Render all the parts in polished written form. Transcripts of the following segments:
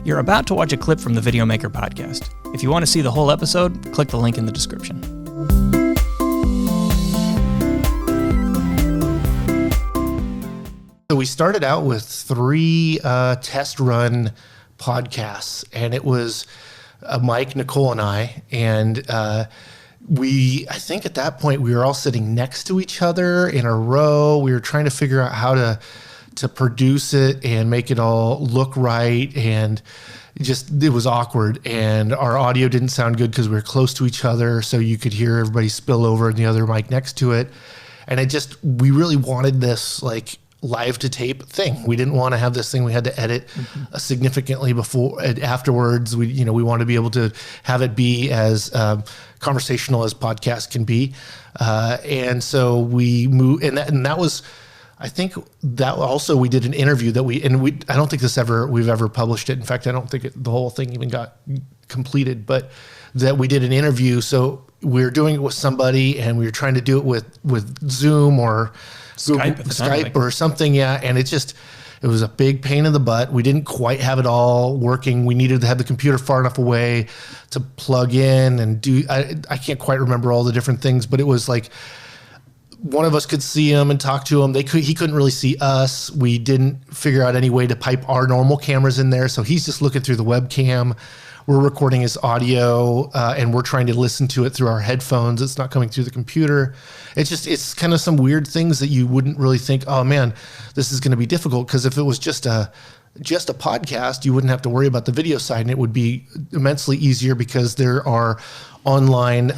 You're about to watch a clip from the Videomaker Podcast. If you want to see the whole episode, click the link in the description. So we started out with 3 test run podcasts, and it was Mike, Nicole, and I. And I think at that point, we were all sitting next to each other in a row. We were trying to figure out how to produce it and make it all look right. And it was awkward. And our audio didn't sound good because we were close to each other. So you could hear everybody spill over in the other mic next to it. And we really wanted this like live to tape thing. We didn't want to have this thing we had to edit significantly before and afterwards. We want to be able to have it be as conversational as podcasts can be. And so we moved, and that was, I think that also we did an interview I don't think we've ever published it. In fact, I don't think the whole thing even got completed, but that we did an interview. So we were doing it with somebody and we were trying to do it with Zoom or Skype or something. Yeah. And it was a big pain in the butt. We didn't quite have it all working. We needed to have the computer far enough away to plug in and do, I can't quite remember all the different things, but it was like one of us could see him and talk to him. He couldn't really see us. We didn't figure out any way to pipe our normal cameras in there. So he's just looking through the webcam. We're recording his audio and we're trying to listen to it through our headphones. It's not coming through the computer. It's kind of some weird things that you wouldn't really think, oh man, this is going to be difficult. Because if it was just a podcast, you wouldn't have to worry about the video side, and it would be immensely easier because there are online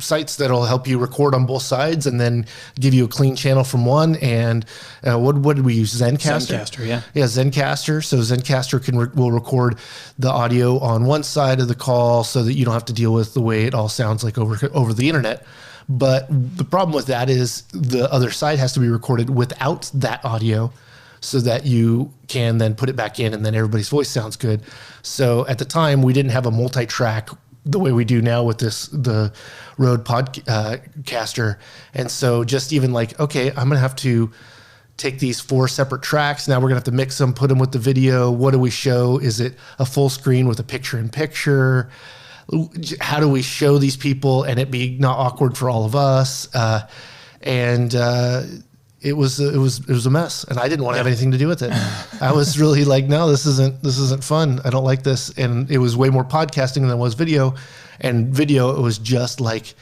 sites that'll help you record on both sides and then give you a clean channel from one. And what did we use? Zencastr? Zencastr, yeah. Yeah, Zencastr. So Zencastr will record the audio on one side of the call so that you don't have to deal with the way it all sounds like over the internet. But the problem with that is the other side has to be recorded without that audio so that you can then put it back in and then everybody's voice sounds good. So at the time, we didn't have a multi-track the way we do now with the Rode Podcaster. And so just even like, okay, I'm going to have to take these 4 separate tracks. Now we're going to have to mix them, put them with the video. What do we show? Is it a full screen with a picture-in-picture? How do we show these people and it be not awkward for all of us? It was a mess, and I didn't want to have anything to do with it. I was really like, no, this isn't fun. I don't like this. And it was way more podcasting than it was video. And video, it was just like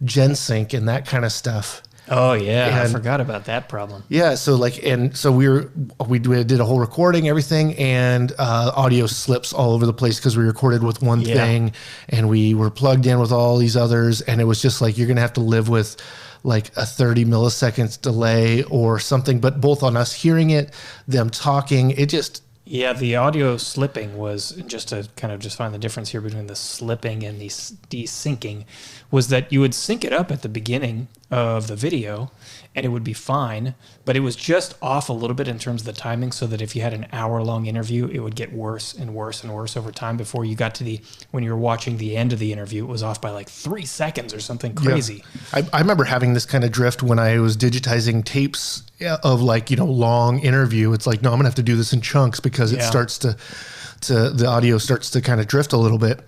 GenSync and that kind of stuff. Oh yeah, I forgot about that problem. Yeah, so we did a whole recording, everything, and audio slips all over the place because we recorded with one thing, and we were plugged in with all these others, and it was just like you're gonna have to live with like a 30 milliseconds delay or something, but both on us hearing it, them talking, it just... Yeah, the audio slipping was, just to kind of just find the difference here between the slipping and the desyncing, was that you would sync it up at the beginning of the video and it would be fine, but it was just off a little bit in terms of the timing, so that if you had an hour-long interview, it would get worse and worse and worse over time before you got to when you were watching the end of the interview, it was off by like 3 seconds or something crazy. Yeah. I remember having this kind of drift when I was digitizing tapes of long interview. It's like, no, I'm gonna have to do this in chunks because it starts the audio starts to kind of drift a little bit.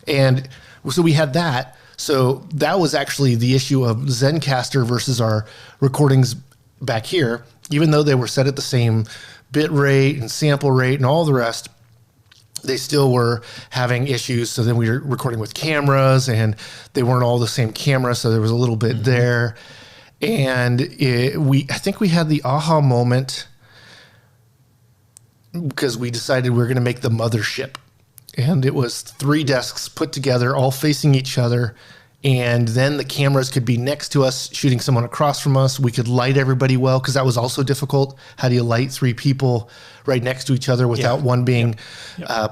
And so we had that. So that was actually the issue of Zencastr versus our recordings back here. Even though they were set at the same bit rate and sample rate and all the rest, they still were having issues. So then we were recording with cameras and they weren't all the same camera. So there was a little bit there. And I think we had the aha moment because we decided we were going to make the mothership. And it was 3 desks put together, all facing each other. And then the cameras could be next to us, shooting someone across from us. We could light everybody well, because that was also difficult. How do you light 3 people right next to each other without one being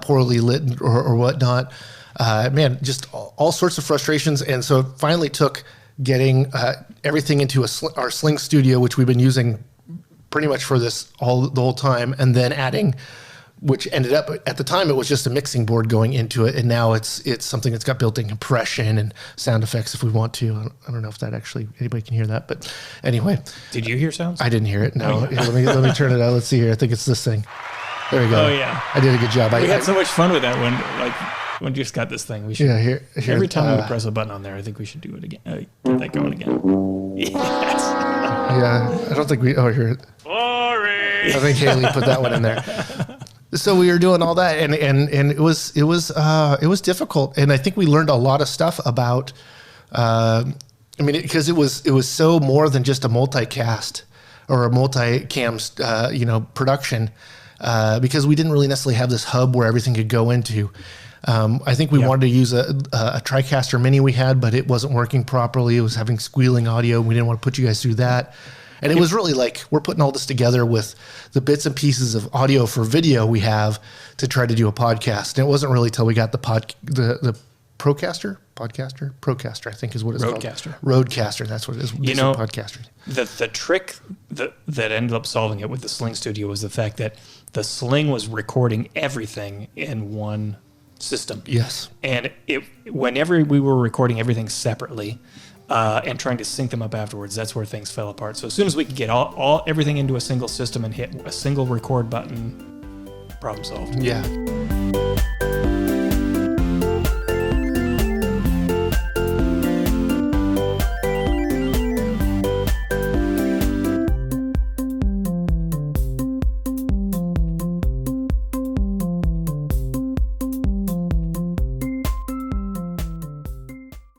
poorly lit or whatnot? Man, just all sorts of frustrations. And so it finally took getting everything into our Sling Studio, which we've been using pretty much for this the whole time, and then adding, which ended up, at the time, it was just a mixing board going into it, and now it's something that's got built-in compression and sound effects if we want to. I don't know if that actually, anybody can hear that, but anyway. Did you hear sounds? I didn't hear it, no. Let me turn it out. Let's see here. I think it's this thing. There we go. Oh, yeah. I did a good job. We had so much fun with that when you just got this thing. We should. Yeah, here, every time we press a button on there, I think we should do it again. Get that going again. Yes. Yeah, I don't think we. Oh, here. Boring. I think Haley put that one in there. So we were doing all that, and it was difficult, and I think we learned a lot of stuff about. I mean, because it was so more than just a multicast or a multicam, production, because we didn't really necessarily have this hub where everything could go into. I think we wanted to use a TriCaster Mini we had, but it wasn't working properly. It was having squealing audio. We didn't want to put you guys through that. And it was really like we're putting all this together with the bits and pieces of audio for video we have to try to do a podcast. And it wasn't really till we got the Procaster, I think is what it's called. Roadcaster, that's what it is. Podcaster. The trick that ended up solving it with the Sling Studio was the fact that the Sling was recording everything in one system. Yes. And whenever we were recording everything separately and trying to sync them up afterwards, that's where things fell apart. So as soon as we could get everything into a single system and hit a single record button, problem solved. Yeah.